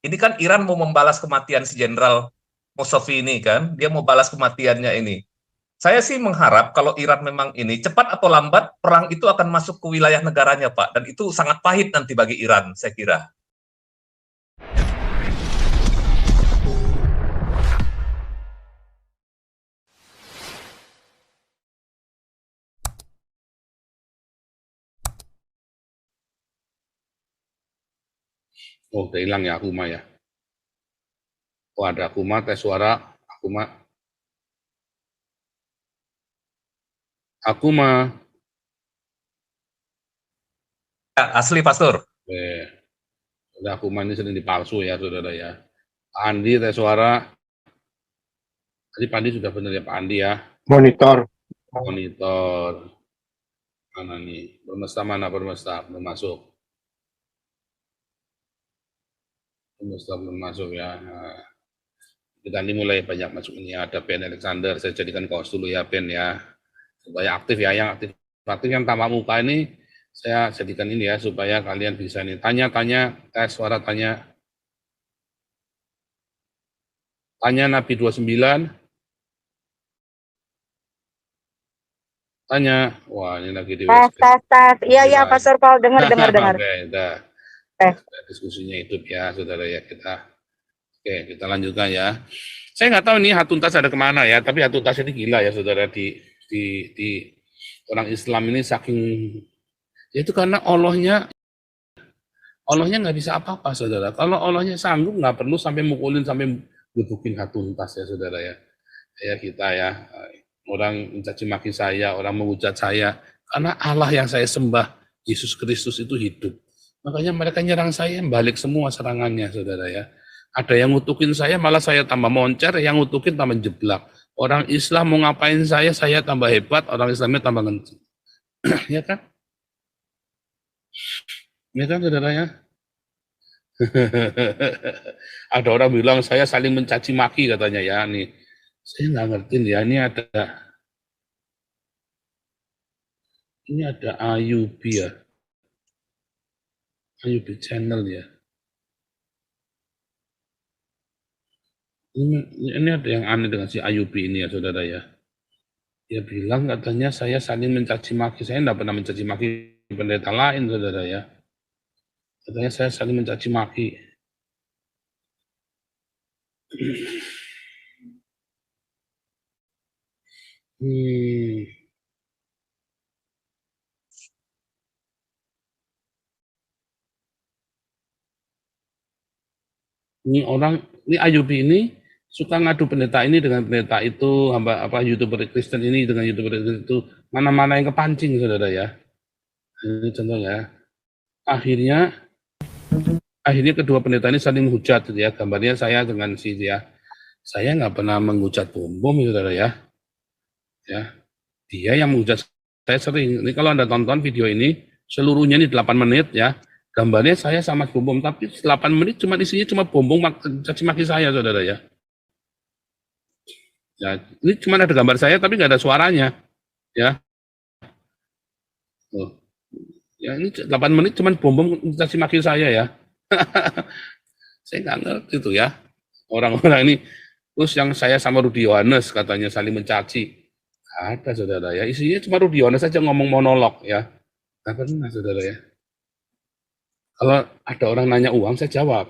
Ini kan Iran mau membalas kematian si Jenderal Mossofi ini kan, dia mau balas kematiannya ini. Saya sih mengharap kalau Iran memang ini cepat atau lambat perang itu akan masuk ke wilayah negaranya, Pak, dan itu sangat pahit nanti bagi Iran, saya kira. Oh, udah hilang ya Akuma ya. Oh, ada Akuma, tes suara. Akuma. Akuma. Ya, asli, Pastor. Udah Akuma ini sering dipalsu ya, saudara ya. Pak Andi, tes suara. Tadi Pak Andi sudah benar ya, Pak Andi ya. Monitor. Monitor. Mana nih? Bermesta mana bermesta? Belum masuk. Bermesta belum masuk ya. Nah, kita ini mulai banyak masuk ini. Ada Ben Alexander, saya jadikan kaos dulu ya Ben ya. Supaya aktif ya, yang aktif yang tanpa muka ini saya jadikan ini ya, supaya kalian bisa nih tanya-tanya, tes suara tanya. Tanya Nabi 29. Tanya, wah ini lagi di tes. Iya Pastor Paul, dengar. Oke, udah. Diskusinya hidup ya, saudara ya kita. Oke, kita lanjutkan ya. Saya nggak tahu nih Hatuntas ada kemana ya, tapi Hatuntas ini gila ya, saudara di orang Islam ini saking, ya itu karena Allahnya nggak bisa apa-apa, saudara. Kalau Allahnya sanggup, nggak perlu sampai mukulin, sampai gebukin Hatuntas ya, saudara ya. Ya kita ya. Orang mencaci maki saya, orang menghujat saya, karena Allah yang saya sembah, Yesus Kristus itu hidup. Makanya mereka nyerang saya, balik semua serangannya, saudara ya. Ada yang ngutukin saya, malah saya tambah moncer, yang ngutukin tambah jeblak. Orang Islam mau ngapain saya tambah hebat, orang Islamnya tambah ngenceng. Ya kan? Ya kan, saudara ya? Ada orang bilang saya saling mencaci maki katanya ya, nih. Saya nggak ngerti ya, ini ada Ayubi ya. Ayubi channel ya. Ini ada yang aneh dengan si Ayubi ini ya, saudara ya. Dia bilang katanya saya saling mencaci maki. Saya tidak pernah mencaci maki pendeta lain, saudara ya. Katanya saya saling mencaci maki. Ini Ayubi ini suka ngadu pendeta ini dengan pendeta itu, YouTuber Kristen ini dengan YouTuber Kristen itu, mana-mana yang kepancing, saudara ya. Ini contohnya. Akhirnya kedua pendeta ini saling menghujat, ya. Gambarnya saya dengan si dia. Saya nggak pernah menghujat bom, saudara ya. Ya, dia yang menghujat saya sering. Ini kalau Anda tonton video ini, seluruhnya ini 8 menit ya. Gambarnya saya sama bom, tapi 8 menit isinya cuma bom caci maki saya, saudara ya. Ya, ini cuma ada gambar saya tapi nggak ada suaranya, ya. Oh. Ya ini 8 menit cuma bom caci maki saya ya. Saya nggak ngerti itu ya. Orang-orang ini, terus yang saya sama Rudi Yohanes katanya saling mencaci. Ada, saudara ya. Isinya cuma Rudi Yohanes saja ngomong monolog ya. Nggak pernah, saudara ya. Kalau ada orang nanya uang, saya jawab.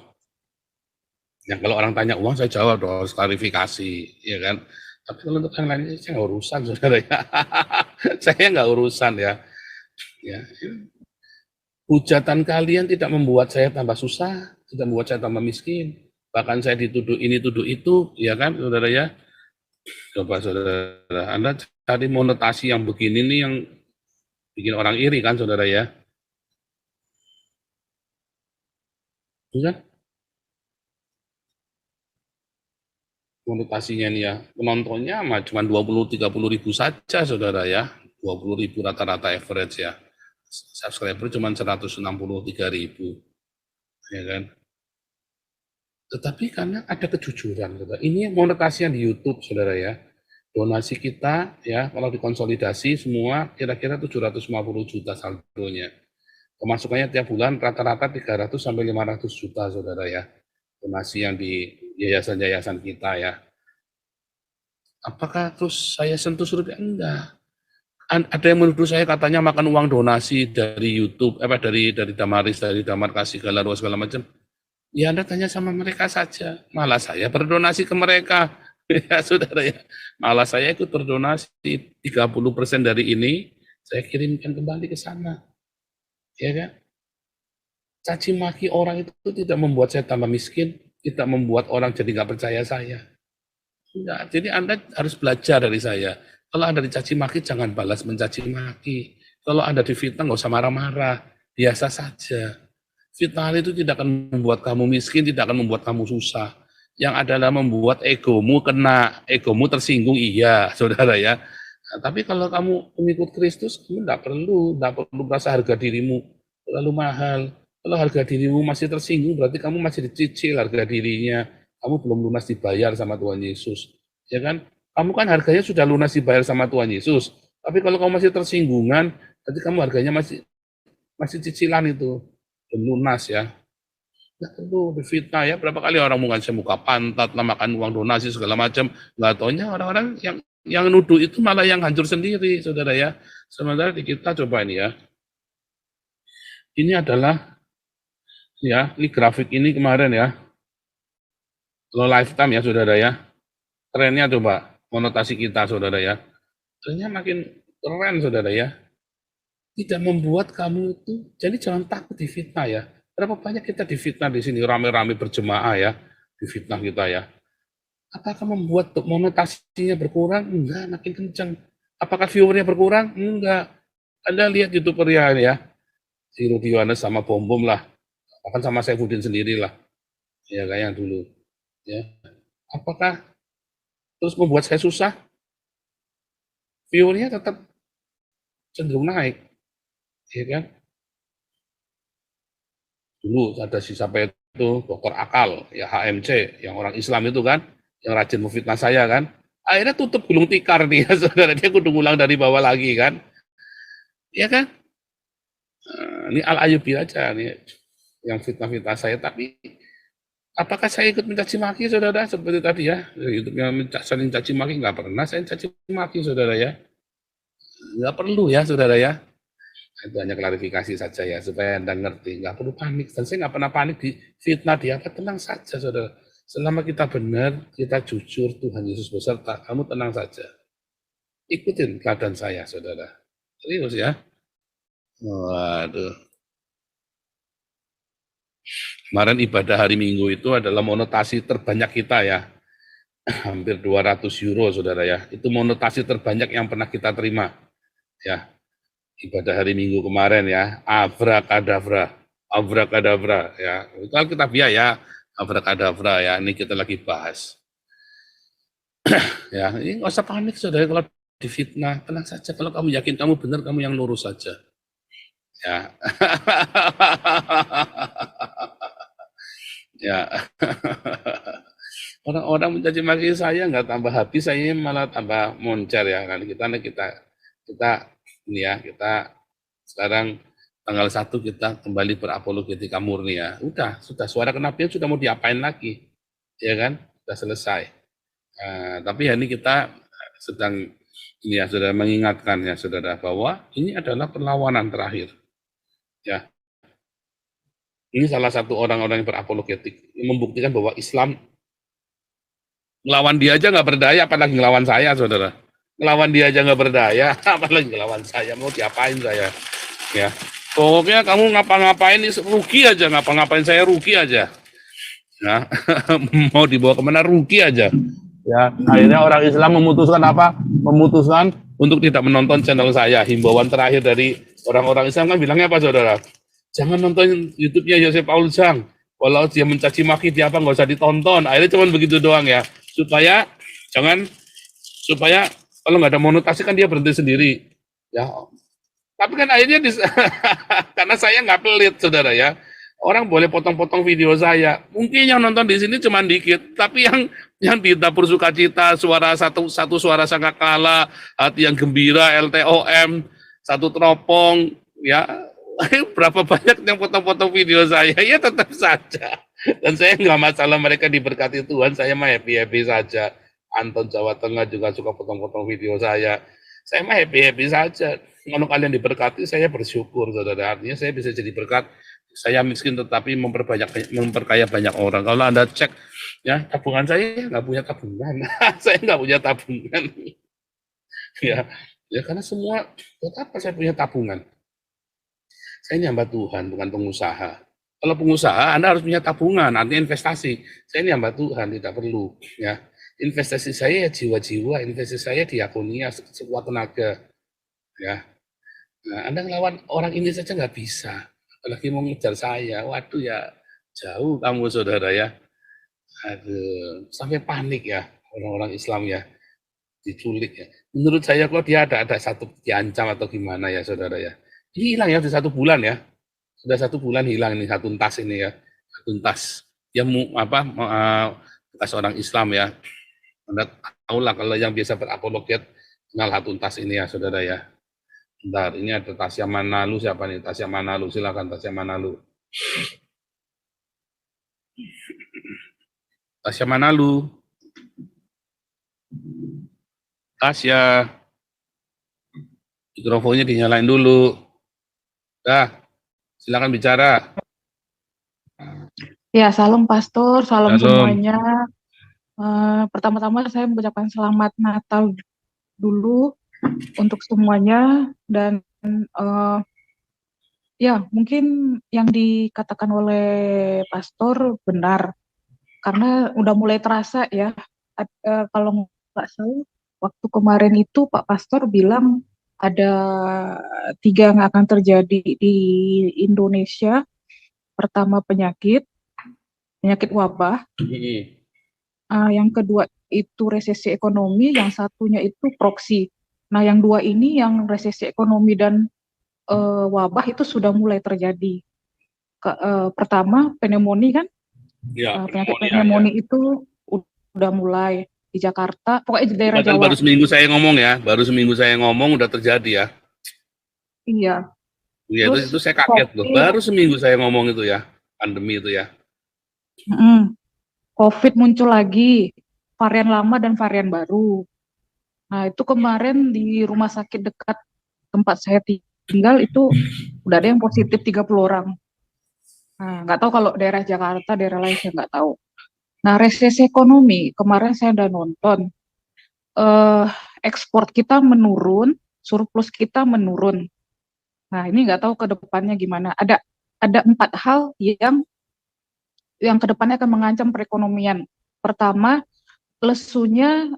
Ya, kalau orang tanya uang, saya jawab, harus klarifikasi, ya kan. Tapi kalau untuk yang lain, saya nggak urusan, saudara ya. Saya nggak urusan ya. Ya. Hujatan kalian tidak membuat saya tambah susah, tidak membuat saya tambah miskin. Bahkan saya dituduh ini, tuduh itu, ya kan, saudara ya. Coba, saudara, Anda cari monetasi yang begini nih, yang bikin orang iri kan, saudara ya. Kan? Monetasinya nih ya, penontonnya cuma 20-30 ribu saja, saudara ya. 20 ribu rata-rata average ya. Subscriber cuma 163 ribu, ya kan. Tetapi karena ada kejujuran, saudara. Ini monetasi yang di YouTube, saudara ya. Donasi kita ya, kalau dikonsolidasi semua kira-kira 750 juta saldonya. Pemasukannya tiap bulan rata-rata 300 sampai 500 juta, saudara ya. donasi yang di yayasan-yayasan kita ya. Apakah terus saya sentuh surga? Enggak. Ada yang menuduh saya katanya makan uang donasi dari YouTube, dari Damaris, dari Damar Kasih Galarwa segala macam. Ya Anda tanya sama mereka saja. Malah saya berdonasi ke mereka. Ya saudara ya. Malah saya ikut berdonasi 30% dari ini saya kirimkan kembali ke sana. Ya kan? Caci maki orang itu tidak membuat saya tambah miskin, tidak membuat orang jadi nggak percaya saya. Enggak. Jadi Anda harus belajar dari saya. Kalau Anda dicaci maki, jangan balas mencaci maki. Kalau Anda difitnah, nggak usah marah-marah. Biasa saja. Fitnah itu tidak akan membuat kamu miskin, tidak akan membuat kamu susah. Yang adalah membuat egomu kena, egomu tersinggung, iya, saudara ya. Nah, tapi kalau kamu pengikut Kristus, kamu tidak perlu merasa harga dirimu terlalu mahal. Kalau harga dirimu masih tersinggung, berarti kamu masih dicicil harga dirinya. Kamu belum lunas dibayar sama Tuhan Yesus. Ya kan? Kamu kan harganya sudah lunas dibayar sama Tuhan Yesus. Tapi kalau kamu masih tersinggungan, berarti kamu harganya masih cicilan itu. Belum lunas ya. Nggak perlu difitnah ya. Berapa kali orang mau ngasih muka pantat, lah makan uang donasi segala macam. Nggak taunya orang-orang yang nuduh itu malah yang hancur sendiri, saudara ya. Sementara di kita coba ini ya. Ini adalah ya, ini grafik ini kemarin ya. Kalau lifetime ya saudara ya. Trennya coba monotasi kita saudara ya. Trennya makin keren saudara ya. Tidak membuat kamu itu, jadi jangan takut difitnah ya. Berapa banyak kita difitnah di sini, rame-rame berjemaah ya, difitnah kita ya. Apakah membuat monetasinya berkurang? Enggak, makin kencang. Apakah viewernya berkurang? Enggak. Anda lihat YouTuber ya, si Rudi Yohanes sama Bom Bom lah, bahkan sama Saifuddin sendiri lah, ya kayak yang dulu. Ya. Apakah terus membuat saya susah? Viewernya tetap cenderung naik. Ya kan? Dulu ada si siapa itu, Dokter Akal, ya HMC, yang orang Islam itu kan, yang rajin memfitnah saya kan, akhirnya tutup gulung tikar nih, ya, saudara, dia kudu ngulang dari bawah lagi kan, ya kan? Ini Al-Ayubi aja nih, yang fitnah-fitnah saya, tapi apakah saya ikut mencaci maki, saudara, seperti tadi ya, YouTube-nya saling caci maki, nggak pernah saya caci maki, saudara ya, nggak perlu ya, saudara ya. Itu hanya klarifikasi saja ya, supaya Anda ngerti, nggak perlu panik. Dan saya nggak pernah panik di fitnah di apa, tenang saja saudara. Selama kita benar, kita jujur, Tuhan Yesus beserta, kamu tenang saja. Ikutin teladan saya saudara. Serius ya. Waduh. Kemarin ibadah hari Minggu itu adalah monotasi terbanyak kita ya. Hampir 200 euro saudara ya. Itu monotasi terbanyak yang pernah kita terima. Ya. Ibadah hari Minggu kemarin ya, abrakadabra ya, itu Alkitabiah ya, abrakadabra ya, ini kita lagi bahas. Ya, ini nggak usah panik saudara kalau difitnah, tenang saja, kalau kamu yakin kamu benar, kamu yang lurus saja. Ya. Ya. Orang-orang mencaci maki saya nggak tambah habis, saya malah tambah moncer ya, kan kita ini ya, kita sekarang tanggal 1 kita kembali berapologetika murni ya. Sudah suara kenabian sudah mau diapain lagi? Ya kan? Sudah selesai. Tapi ini kita sedang ini ya, saudara, mengingatkan ya saudara, bahwa ini adalah perlawanan terakhir. Ya. Ini salah satu orang-orang yang berapologetik, yang membuktikan bahwa Islam ngelawan dia aja nggak berdaya, apalagi ngelawan saya, saudara. Ngelawan dia aja nggak berdaya, apalagi ngelawan saya, mau diapain saya, ya. Pokoknya kamu ngapa-ngapain rugi aja, ngapa-ngapain saya rugi aja, ya. Mau dibawa kemana rugi aja, ya. Akhirnya orang Islam memutuskan apa? Memutuskan untuk tidak menonton channel saya. Himbauan terakhir dari orang-orang Islam kan bilangnya apa, saudara? Jangan nonton YouTube-nya Yosef Paul Zhang. Walau dia mencaci maki, dia apa nggak usah ditonton. Akhirnya cuma begitu doang ya, supaya kalau nggak ada monotasi kan dia berhenti sendiri, ya. Tapi kan akhirnya karena saya nggak pelit, saudara ya. Orang boleh potong-potong video saya. Mungkin yang nonton di sini cuma dikit, tapi yang di dapur sukacita, suara satu suara sangkakala, hati yang gembira, LTOM, satu teropong, ya Berapa banyak yang foto-foto video saya, ya tetap saja. Dan saya nggak masalah mereka diberkati Tuhan, saya mah happy-happy saja. Anton Jawa Tengah juga suka foto-foto video saya mah happy-happy saja. Kalau kalian diberkati, saya bersyukur, saudara. Artinya saya bisa jadi berkat. Saya miskin tetapi memperkaya banyak orang. Kalau Anda cek, ya tabungan saya nggak punya tabungan. Saya nggak punya tabungan. Ya, ya karena semua, buat apa saya punya tabungan? Saya ini hamba Tuhan, bukan pengusaha. Kalau pengusaha, Anda harus punya tabungan, artinya investasi. Saya ini hamba Tuhan, tidak perlu. Ya, investasi saya ya jiwa-jiwa, investasi saya diakonia, sekuat tenaga. Ya, nah, Anda ngelawan orang ini saja nggak bisa. Apalagi mau ngejar saya, waduh ya jauh kamu saudara ya. Aduh, sampai panik ya orang-orang Islam ya, diculik ya. Menurut saya kok dia ada satu diancam atau gimana ya saudara ya. Ini hilang ya, sudah 1 bulan ya. Sudah 1 bulan hilang ini satu tas ini ya. Satu tas. Dia bekas orang Islam ya. Anda tahu lah kalau yang biasa berapologet kenal Hatuntas ini ya saudara ya. Bentar, ini ada Tasya Manalu, siapa nih? Tasya Manalu, silakan Tasya Manalu. Tasya Manalu. Tasya. Mikrofonnya dinyalain dulu. Dah, silakan bicara. Ya, salam Pastor, salam Shalom. semuanya. Pertama-tama saya mengucapkan selamat Natal dulu untuk semuanya dan eh, ya mungkin yang dikatakan oleh Pastor benar karena udah mulai terasa ya. Kalau nggak salah waktu kemarin itu Pak Pastor bilang ada 3 yang akan terjadi di Indonesia. Pertama penyakit wabah. Yang kedua itu resesi ekonomi, yang satunya itu proksi. Nah, yang 2 ini yang resesi ekonomi dan wabah itu sudah mulai terjadi. Pertama pneumonia kan, Ya, penyakit pneumonia, pneumonia itu udah mulai di Jakarta, pokoknya di daerah Padahal Jawa. baru seminggu saya ngomong ya, baru seminggu saya ngomong udah terjadi ya. Iya. Ya Terus itu saya kaget loh, COVID, baru seminggu saya ngomong itu ya, pandemi itu ya. COVID muncul lagi, varian lama dan varian baru. Nah, itu kemarin di rumah sakit dekat tempat saya tinggal itu udah ada yang positif 30 orang. Nah, nggak tahu kalau daerah Jakarta, daerah lain saya nggak tahu. Nah, resesi ekonomi, kemarin saya udah nonton, ekspor kita menurun, surplus kita menurun. Nah, ini nggak tahu ke depannya gimana. Ada 4 hal yang ke depannya akan mengancam perekonomian. Pertama, lesunya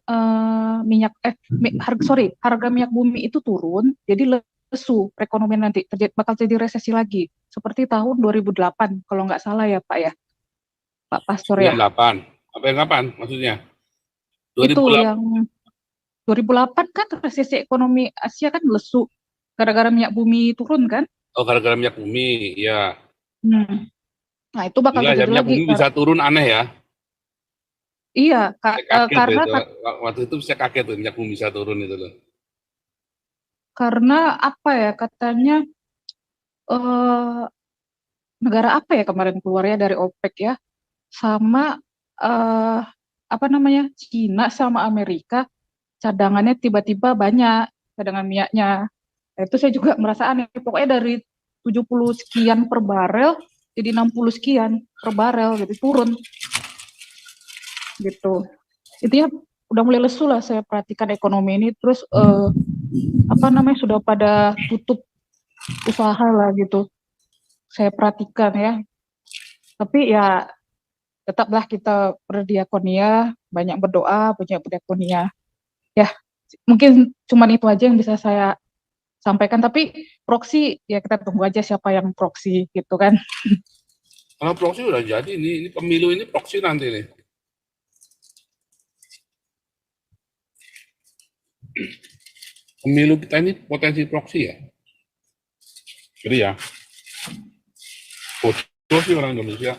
harga minyak bumi itu turun, jadi lesu perekonomian nanti bakal jadi resesi lagi seperti tahun 2008 kalau nggak salah ya Pak ya, Pak Pastor ya. 98, apa yang kapan maksudnya? Itu 2008. yang 2008 kan resesi ekonomi Asia kan lesu gara-gara minyak bumi turun kan. Oh, gara-gara minyak bumi, ya. Nah, itu bakal Gila ya, terjadi minyak lagi. bumi bisa turun aneh ya. Iya, Saya kaget karena itu. Waktu itu saya kaget tuh minyak bumi bisa turun itu loh. karena apa ya katanya eh, negara apa ya kemarin keluarnya dari OPEC ya, sama apa namanya Cina sama Amerika cadangannya tiba-tiba banyak, cadangan minyaknya. Nah, itu saya juga merasa aneh. Pokoknya dari 70 sekian per barel jadi 60 sekian per barel, jadi turun gitu. Itu ya udah mulai lesu lah saya perhatikan ekonomi ini. Terus apa namanya sudah pada tutup usaha lah gitu. Saya perhatikan ya. Tapi ya tetaplah kita berdiakonia, banyak berdoa, banyak berdiakonia. Ya, mungkin cuma itu aja yang bisa saya sampaikan. Tapi proksi ya kita tunggu aja siapa yang proksi gitu kan. Kalau proxy udah jadi, ini pemilu ini proxy nanti nih. Pemilu kita ini potensi proxy ya. Jadi ya, bodoh sih orang Indonesia.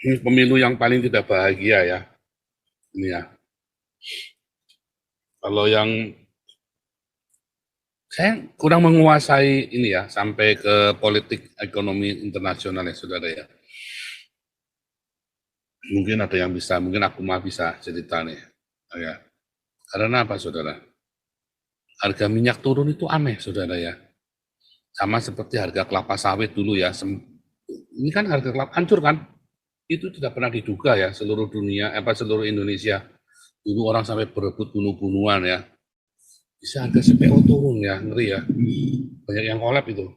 Ini pemilu yang paling tidak bahagia ya. Ini ya. Kalau yang Saya kurang menguasai ini ya, sampai ke politik ekonomi internasional ya, saudara ya. Mungkin ada yang bisa, mungkin aku mah bisa cerita nih. Ya. Karena apa, saudara? Harga minyak turun itu aneh, saudara ya. Sama seperti harga kelapa sawit dulu ya. Ini kan harga kelapa hancur kan? Itu tidak pernah diduga ya, seluruh dunia, seluruh Indonesia. Dulu orang sampai berebut bunuh-bunuhan ya. Bisa harga CPO turun ya, ngeri ya. Banyak yang kolab itu.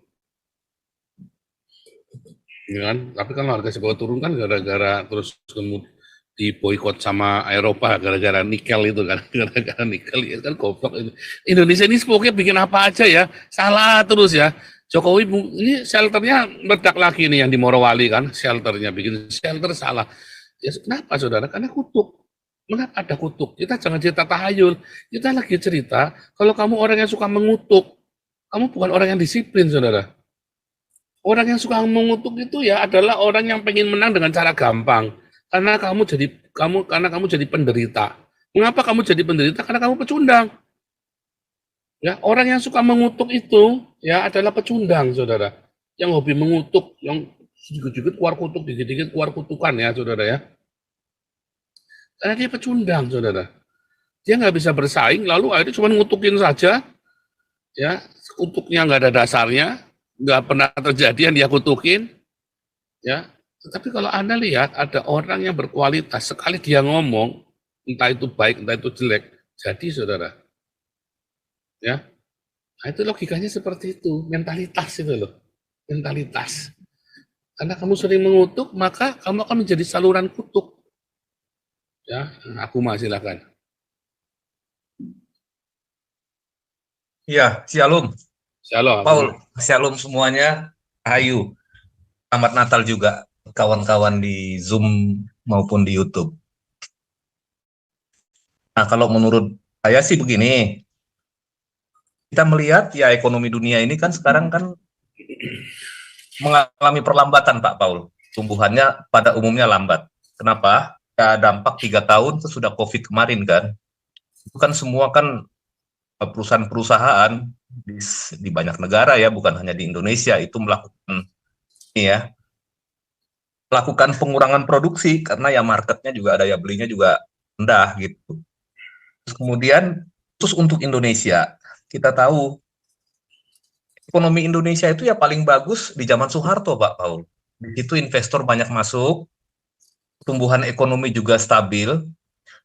Ya kan? Tapi kalau harga CPO turun kan gara-gara terus kemudian diboikot sama Eropa gara-gara nikel itu kan. Gara-gara nikel ya kan goblok itu. Indonesia ini pokoknya bikin apa aja ya, salah terus ya. Jokowi ini shelternya meledak lagi nih yang di Morowali kan, shelternya bikin shelter salah. Ya kenapa saudara? Karena kutuk. Mengapa ada kutuk? Kita jangan cerita tahayul. Kita lagi cerita, kalau kamu orang yang suka mengutuk, kamu bukan orang yang disiplin, saudara. Orang yang suka mengutuk itu ya adalah orang yang pengen menang dengan cara gampang. Karena kamu jadi penderita. Mengapa kamu jadi penderita? Karena kamu pecundang. Ya, orang yang suka mengutuk itu ya adalah pecundang, saudara. Yang hobi mengutuk, yang sedikit-sedikit keluar kutuk, dikit-dikit keluar kutukan ya, saudara ya. Karena dia pecundang, saudara. Dia nggak bisa bersaing, lalu akhirnya cuma ngutukin saja, ya, kutuknya nggak ada dasarnya, nggak pernah terjadi yang dia kutukin, ya. Tetapi kalau Anda lihat ada orang yang berkualitas, sekali dia ngomong, entah itu baik, entah itu jelek, jadi saudara, ya. Nah, itu logikanya seperti itu, mentalitas itu loh, mentalitas. Karena kamu sering mengutuk, maka kamu akan menjadi saluran kutuk. Ya, aku mah silakan. Ya, shalom. Shalom. Paul, shalom semuanya. Ayu. Selamat Natal juga kawan-kawan di Zoom maupun di YouTube. Nah, kalau menurut saya sih begini. Kita melihat ya ekonomi dunia ini kan sekarang kan mengalami perlambatan, Pak Paul. Tumbuhannya pada umumnya lambat. Kenapa? Ya, dampak 3 tahun sesudah COVID kemarin kan. Itu kan semua kan perusahaan-perusahaan di banyak negara ya, bukan hanya di Indonesia, itu melakukan melakukan pengurangan produksi karena ya marketnya juga daya belinya juga rendah gitu. Terus kemudian khusus untuk Indonesia, kita tahu ekonomi Indonesia itu ya paling bagus di zaman Soeharto, Pak Paul. Di situ investor banyak masuk, pertumbuhan ekonomi juga stabil.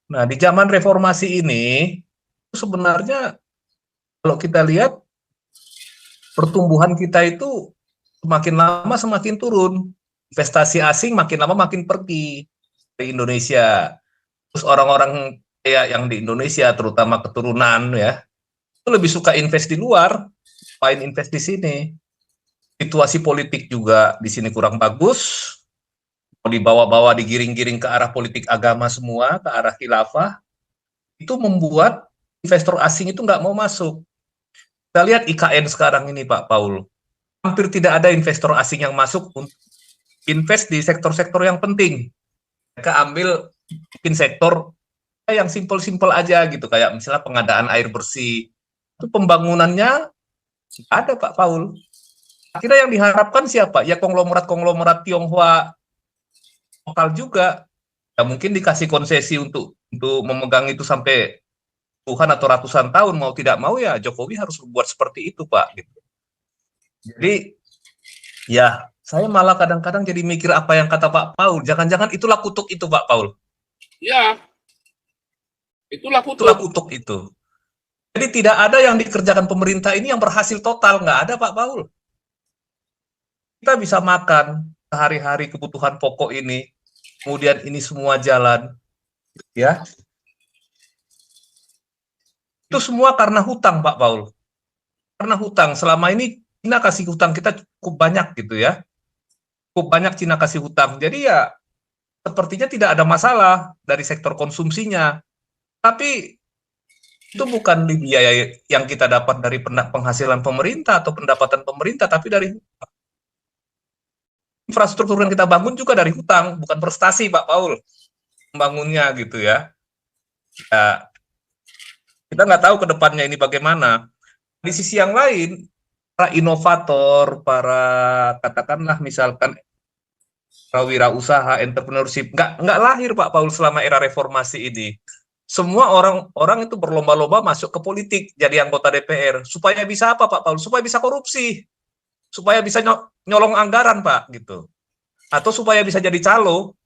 Nah, di zaman reformasi ini sebenarnya kalau kita lihat pertumbuhan kita itu semakin lama semakin turun. Investasi asing makin lama makin pergi dari Indonesia. Terus orang-orang kayak yang di Indonesia terutama keturunan ya, itu lebih suka invest di luar, main invest di sini. Situasi politik juga di sini kurang bagus. Dibawa-bawa, digiring-giring ke arah politik agama semua, ke arah khilafah, itu membuat investor asing itu nggak mau masuk. Kita lihat IKN sekarang ini, Pak Paul, hampir tidak ada investor asing yang masuk untuk invest di sektor-sektor yang penting. Mereka ambil mungkin sektor yang simpel-simpel aja gitu, kayak misalnya pengadaan air bersih, itu pembangunannya ada, Pak Paul. Akhirnya yang diharapkan siapa? Ya konglomerat-konglomerat Tionghoa lokal juga, ya mungkin dikasih konsesi untuk memegang itu sampai puluhan atau ratusan tahun, mau tidak mau ya Jokowi harus membuat seperti itu, Pak. Gitu. Jadi ya saya malah kadang-kadang jadi mikir apa yang kata Pak Paul, jangan-jangan itulah kutuk itu, Pak Paul. Ya, itulah kutuk. Itulah kutuk itu. Jadi tidak ada yang dikerjakan pemerintah ini yang berhasil total, nggak ada, Pak Paul. Kita bisa makan sehari-hari kebutuhan pokok ini, kemudian ini semua jalan, ya. Itu semua karena hutang, Pak Paul. Karena hutang. Selama ini Cina kasih hutang kita cukup banyak gitu ya. Cukup banyak Cina kasih hutang. Jadi ya sepertinya tidak ada masalah dari sektor konsumsinya. Tapi itu bukan biaya yang kita dapat dari penghasilan pemerintah atau pendapatan pemerintah, tapi dari infrastruktur yang kita bangun juga dari hutang, bukan prestasi, Pak Paul, membangunnya gitu ya. Ya kita nggak tahu ke depannya ini bagaimana. Di sisi yang lain, para inovator, para katakanlah misalkan wirausaha, entrepreneurship, nggak lahir Pak Paul selama era reformasi ini. Semua orang itu berlomba-lomba masuk ke politik, jadi anggota DPR. Supaya bisa apa Pak Paul? Supaya bisa korupsi, supaya bisa nyolong anggaran Pak, gitu. Atau supaya bisa jadi calo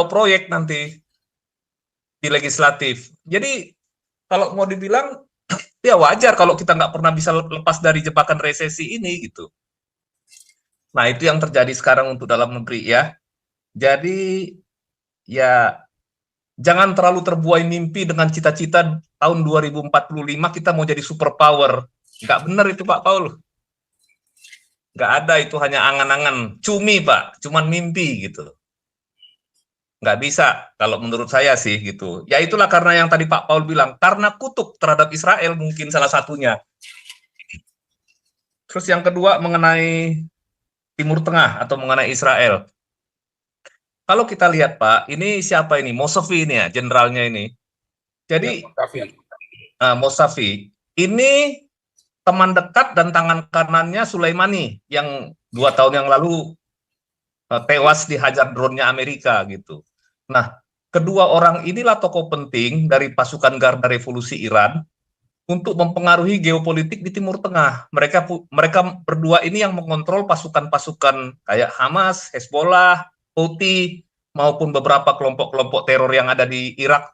proyek nanti di legislatif. Jadi kalau mau dibilang, ya wajar kalau kita nggak pernah bisa lepas dari jebakan resesi ini, gitu. Nah, itu yang terjadi sekarang untuk dalam negeri ya. Jadi ya jangan terlalu terbuai mimpi dengan cita-cita tahun 2045 kita mau jadi superpower. Nggak benar itu Pak Paul. Nggak ada, itu hanya angan-angan. Cumi Pak, cuman mimpi gitu. Nggak bisa kalau menurut saya sih gitu. Ya itulah karena yang tadi Pak Paul bilang, karena kutuk terhadap Israel mungkin salah satunya. Terus yang kedua mengenai Timur Tengah atau mengenai Israel. Kalau kita lihat Pak, ini siapa ini? Mosafi ini ya, jenderalnya ini. Jadi Mosafi ini teman dekat dan tangan kanannya Sulaimani yang 2 tahun yang lalu tewas dihajar drone-nya Amerika gitu. Nah, kedua orang inilah tokoh penting dari pasukan Garda Revolusi Iran untuk mempengaruhi geopolitik di Timur Tengah. Mereka berdua ini yang mengontrol pasukan-pasukan kayak Hamas, Hezbollah, Houthi, maupun beberapa kelompok-kelompok teror yang ada di Irak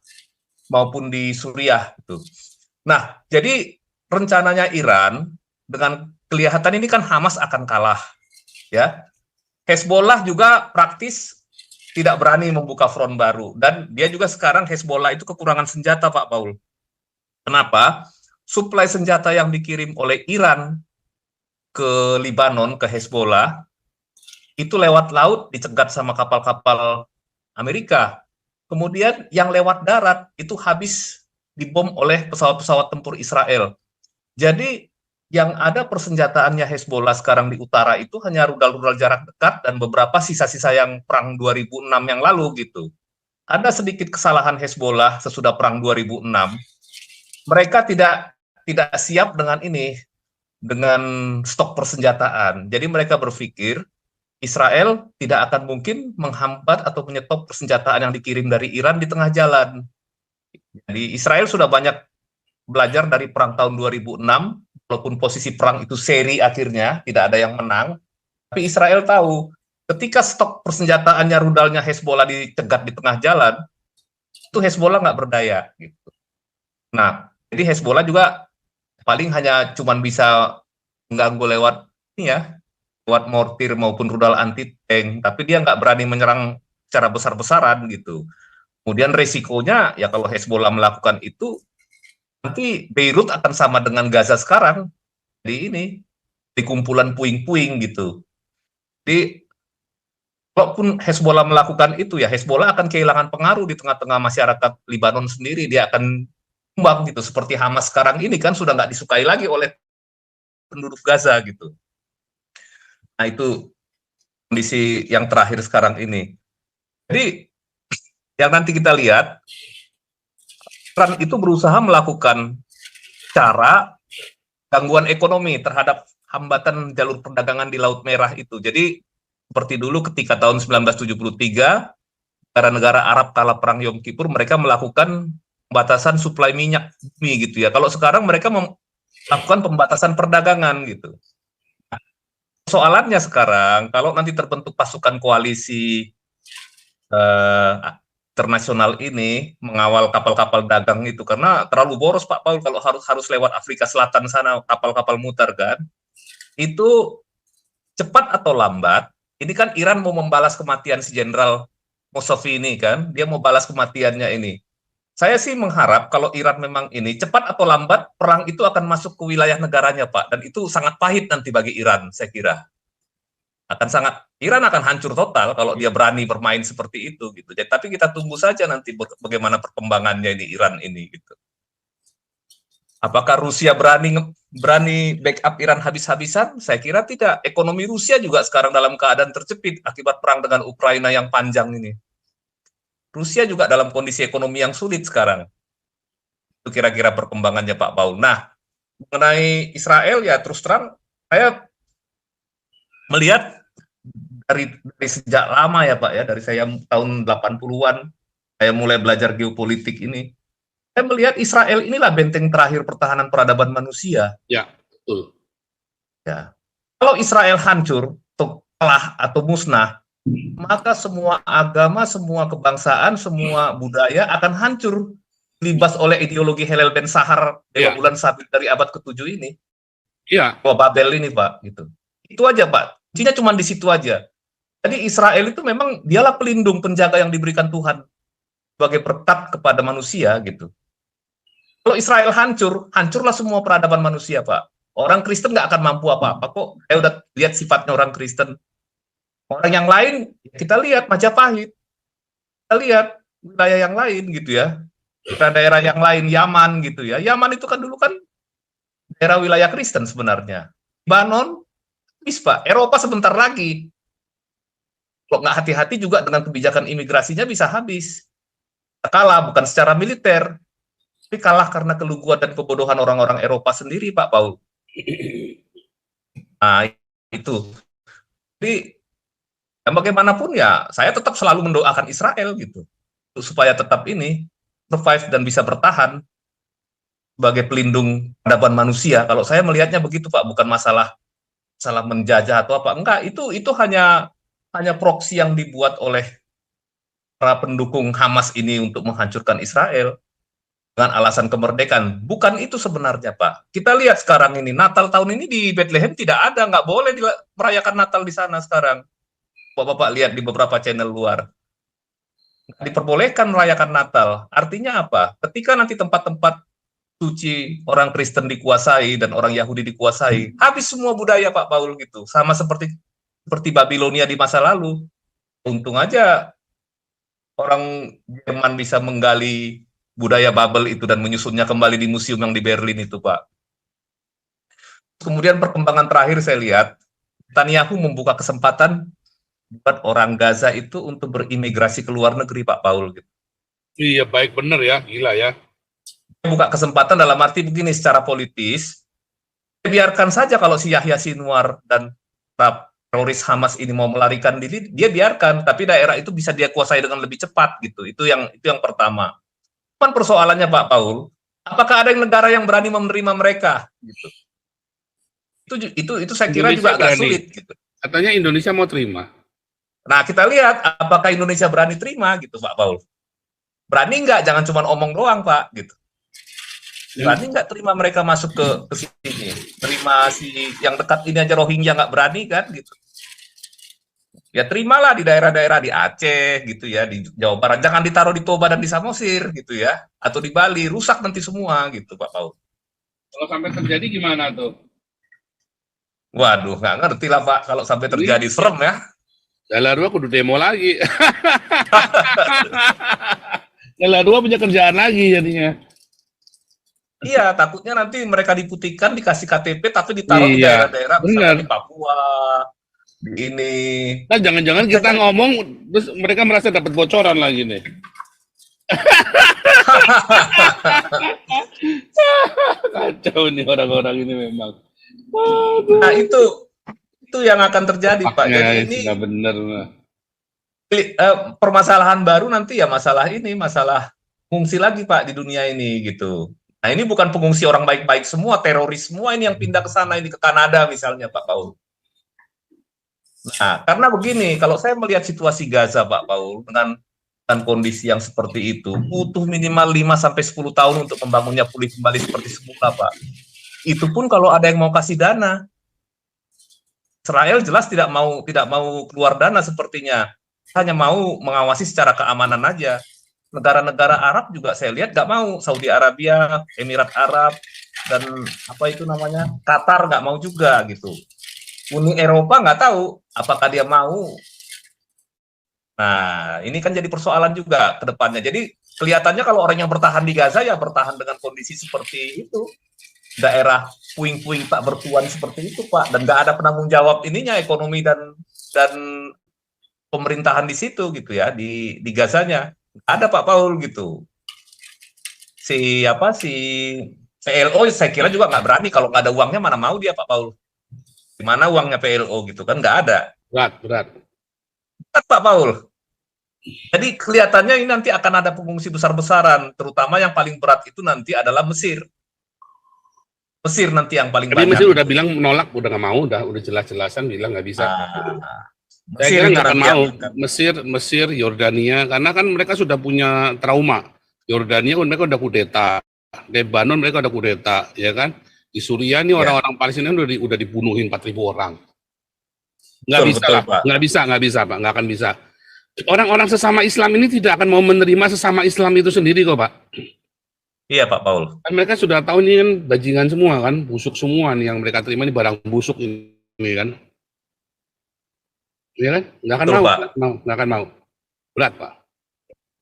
maupun di Suriah. Gitu. Nah, jadi rencananya Iran dengan kelihatan ini kan Hamas akan kalah, ya. Hezbollah juga praktis tidak berani membuka front baru, dan dia juga sekarang Hezbollah itu kekurangan senjata, Pak Paul. Kenapa? Suplai senjata yang dikirim oleh Iran ke Libanon, ke Hezbollah, itu lewat laut dicegat sama kapal-kapal Amerika. Kemudian yang lewat darat itu habis dibom oleh pesawat-pesawat tempur Israel. Jadi yang ada persenjataannya Hezbollah sekarang di utara itu hanya rudal-rudal jarak dekat dan beberapa sisa-sisa yang perang 2006 yang lalu gitu. Ada sedikit kesalahan Hezbollah sesudah perang 2006. Mereka tidak siap dengan ini, dengan stok persenjataan. Jadi mereka berpikir Israel tidak akan mungkin menghambat atau menyetop persenjataan yang dikirim dari Iran di tengah jalan. Jadi Israel sudah banyak belajar dari perang tahun 2006, walaupun posisi perang itu seri akhirnya, tidak ada yang menang, tapi Israel tahu, ketika stok persenjataannya rudalnya Hezbollah dicegat di tengah jalan, itu Hezbollah nggak berdaya. Gitu. Nah, jadi Hezbollah juga paling hanya cuman bisa mengganggu lewat ini ya, lewat mortir maupun rudal anti-tank, tapi dia nggak berani menyerang secara besar-besaran gitu. Kemudian resikonya, ya kalau Hezbollah melakukan itu, nanti Beirut akan sama dengan Gaza sekarang, di kumpulan puing-puing gitu. Jadi, walaupun Hezbollah melakukan itu, ya Hezbollah akan kehilangan pengaruh di tengah-tengah masyarakat Libanon sendiri, dia akan tumbang gitu, seperti Hamas sekarang ini kan sudah nggak disukai lagi oleh penduduk Gaza gitu. Nah itu kondisi yang terakhir sekarang ini. Jadi yang nanti kita lihat, Iran itu berusaha melakukan cara gangguan ekonomi terhadap hambatan jalur perdagangan di Laut Merah itu. Jadi seperti dulu ketika tahun 1973 negara-negara Arab kala perang Yom Kippur mereka melakukan pembatasan suplai minyak bumi gitu ya. Kalau sekarang mereka melakukan pembatasan perdagangan gitu. Soalannya sekarang kalau nanti terbentuk pasukan koalisi internasional ini mengawal kapal-kapal dagang itu, karena terlalu boros Pak Paul kalau harus lewat Afrika Selatan sana kapal-kapal muter kan, itu cepat atau lambat ini kan Iran mau membalas kematian si Jenderal Mosafi ini kan, dia mau balas kematiannya ini. Saya sih mengharap kalau Iran memang ini cepat atau lambat perang itu akan masuk ke wilayah negaranya Pak, dan itu sangat pahit nanti bagi Iran saya kira. Iran akan hancur total kalau dia berani bermain seperti itu gitu. Jadi, tapi kita tunggu saja nanti bagaimana perkembangannya di Iran ini gitu. Apakah Rusia berani backup Iran habis-habisan? Saya kira tidak. Ekonomi Rusia juga sekarang dalam keadaan terjepit akibat perang dengan Ukraina yang panjang ini. Rusia juga dalam kondisi ekonomi yang sulit sekarang. Itu kira-kira perkembangannya Pak Paul. Nah, mengenai Israel ya terus terang saya melihat dari sejak lama ya Pak ya, dari saya tahun 80-an saya mulai belajar geopolitik ini. Saya melihat Israel inilah benteng terakhir pertahanan peradaban manusia. Ya, betul. Ya. Kalau Israel hancur, atau kalah atau musnah, maka semua agama, semua kebangsaan, semua budaya akan hancur libas oleh ideologi Hillel Ben Sahar Dewa Ya, Bulan Sabit dari abad ke-7 ini. ya, Wah, Babel ini Pak, gitu. Itu aja Pak. Kuncinya cuma di situ aja. Jadi Israel itu memang dialah pelindung penjaga yang diberikan Tuhan sebagai perkat kepada manusia gitu. Kalau Israel hancur, hancurlah semua peradaban manusia Pak. Orang Kristen nggak akan mampu apa-apa kok. Saya udah lihat sifatnya orang Kristen. Orang yang lain, kita lihat Majapahit, kita lihat wilayah yang lain gitu ya. Daerah yang lain, Yaman gitu ya. Yaman itu kan dulu kan daerah wilayah Kristen sebenarnya. Libanon, Pak. Eropa sebentar lagi. Kalau nggak hati-hati juga dengan kebijakan imigrasinya bisa habis. Kalah bukan secara militer, tapi kalah karena keluguan dan kebodohan orang-orang Eropa sendiri, Pak Paul. Nah, itu. Jadi, ya bagaimanapun ya, saya tetap selalu mendoakan Israel gitu. Supaya tetap ini survive dan bisa bertahan sebagai pelindung peradaban manusia. Kalau saya melihatnya begitu, Pak, bukan masalah menjajah atau apa. Enggak, itu hanya proksi yang dibuat oleh para pendukung Hamas ini untuk menghancurkan Israel dengan alasan kemerdekaan. Bukan itu sebenarnya, Pak. Kita lihat sekarang ini, Natal tahun ini di Bethlehem tidak ada, nggak boleh merayakan Natal di sana sekarang. Bapak-bapak lihat di beberapa channel luar. Nggak diperbolehkan merayakan Natal. Artinya apa? Ketika nanti tempat-tempat suci orang Kristen dikuasai dan orang Yahudi dikuasai, habis semua budaya Pak Paul gitu. Sama seperti Babilonia di masa lalu. Untung aja orang Jerman bisa menggali budaya Babel itu dan menyusunnya kembali di museum yang di Berlin itu, Pak. Kemudian perkembangan terakhir saya lihat, Netanyahu membuka kesempatan buat orang Gaza itu untuk berimigrasi ke luar negeri, Pak Paul. Gitu. iya, baik bener ya, gila ya. Buka kesempatan dalam arti begini, secara politis, biarkan saja kalau si Yahya Sinwar dan teroris Hamas ini mau melarikan diri, dia biarkan, tapi daerah itu bisa dia kuasai dengan lebih cepat gitu. Itu yang pertama. Cuman persoalannya Pak Paul, apakah ada negara yang berani menerima mereka? Gitu. Itu saya kira Indonesia juga agak berani. sulit. Gitu. Katanya Indonesia mau terima. Nah kita lihat apakah Indonesia berani terima gitu Pak Paul. Berani nggak? Jangan cuma omong doang Pak. Gitu. Berani nggak terima mereka masuk ke sini? Terima si yang dekat ini aja Rohingya nggak berani kan? Gitu. Ya terimalah di daerah-daerah di Aceh gitu ya, di Jawa Barat. Jangan ditaruh di Toba dan di Samosir gitu ya, atau di Bali, rusak nanti semua gitu Pak Paul. Kalau sampai terjadi gimana tuh? Waduh, nggak ngerti lah Pak kalau sampai terjadi, serem ya. Dalarua kudu demo lagi. Dalarua punya kerjaan lagi jadinya. Iya, takutnya nanti mereka diputihkan, dikasih KTP, tapi ditaruh di Iya, daerah-daerah, misalnya di Papua, di ini. Nah, jangan-jangan kita ngomong, terus mereka merasa dapat bocoran lagi nih. Kacau nih orang-orang ini memang. Nah, itu yang akan terjadi, Pak. Jadi ini nggak bener. permasalahan baru nanti ya masalah fungsi lagi, Pak, di dunia ini gitu. Nah, ini bukan pengungsi orang baik-baik semua, teroris semua ini yang pindah ke sana, ini ke Kanada misalnya, Pak Paul. Nah, karena begini, kalau saya melihat situasi Gaza, Pak Paul, dengan kondisi yang seperti itu, butuh minimal 5-10 tahun untuk membangunnya pulih kembali seperti semula, Pak. Itu pun kalau ada yang mau kasih dana. Israel jelas tidak mau keluar dana sepertinya. Hanya mau mengawasi secara keamanan aja. Negara-negara Arab juga saya lihat nggak mau. Saudi Arabia, Emirat Arab, dan apa itu namanya, Qatar nggak mau juga gitu. Uni Eropa nggak tahu apakah dia mau. Nah, ini kan jadi persoalan juga ke depannya. Jadi kelihatannya kalau orang yang bertahan di Gaza ya bertahan dengan kondisi seperti itu. Daerah puing-puing tak bertuan seperti itu, Pak. Dan nggak ada penanggung jawab ininya, ekonomi dan pemerintahan di situ gitu ya, di Gazanya. Ada Pak Paul gitu. Si PLO saya kira juga nggak berani, kalau nggak ada uangnya mana mau dia Pak Paul. Di mana uangnya PLO gitu kan, nggak ada. Berat. Berat, Pak Paul. Jadi kelihatannya ini nanti akan ada pengungsi besar-besaran, terutama yang paling berat itu nanti adalah Mesir. Mesir nanti yang paling Tapi banyak. Mesir udah bilang menolak, udah nggak mau, udah jelas-jelasan bilang nggak bisa. Saya Mesir kira ini nggak akan nanti mau. yang- Mesir, Yordania, karena kan mereka sudah punya trauma. Yordania kan mereka udah kudeta, Lebanon mereka udah kudeta, ya kan? Di Suriah ini Ya. orang-orang Palestina udah dibunuhin 4.000 orang. Nggak Betul, bisa betul, lah, Pak. nggak bisa Pak, nggak akan bisa. Orang-orang sesama Islam ini tidak akan mau menerima sesama Islam itu sendiri kok Pak. Iya Pak Paul. Kan mereka sudah tahu ini kan bajingan semua kan, busuk semua nih yang mereka terima ini barang busuk ini kan. Iya kan? Nggak akan Betul, mau, Pak. nggak akan mau. Berat Pak.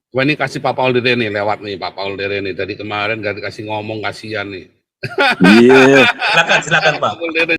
Wah ini kasih Pak Paul Dere nih, lewat nih Pak Paul Dere nih. Tadi kemarin gak dikasih ngomong, kasihan nih. Iya. Silakan Pak. Pak Paul Dere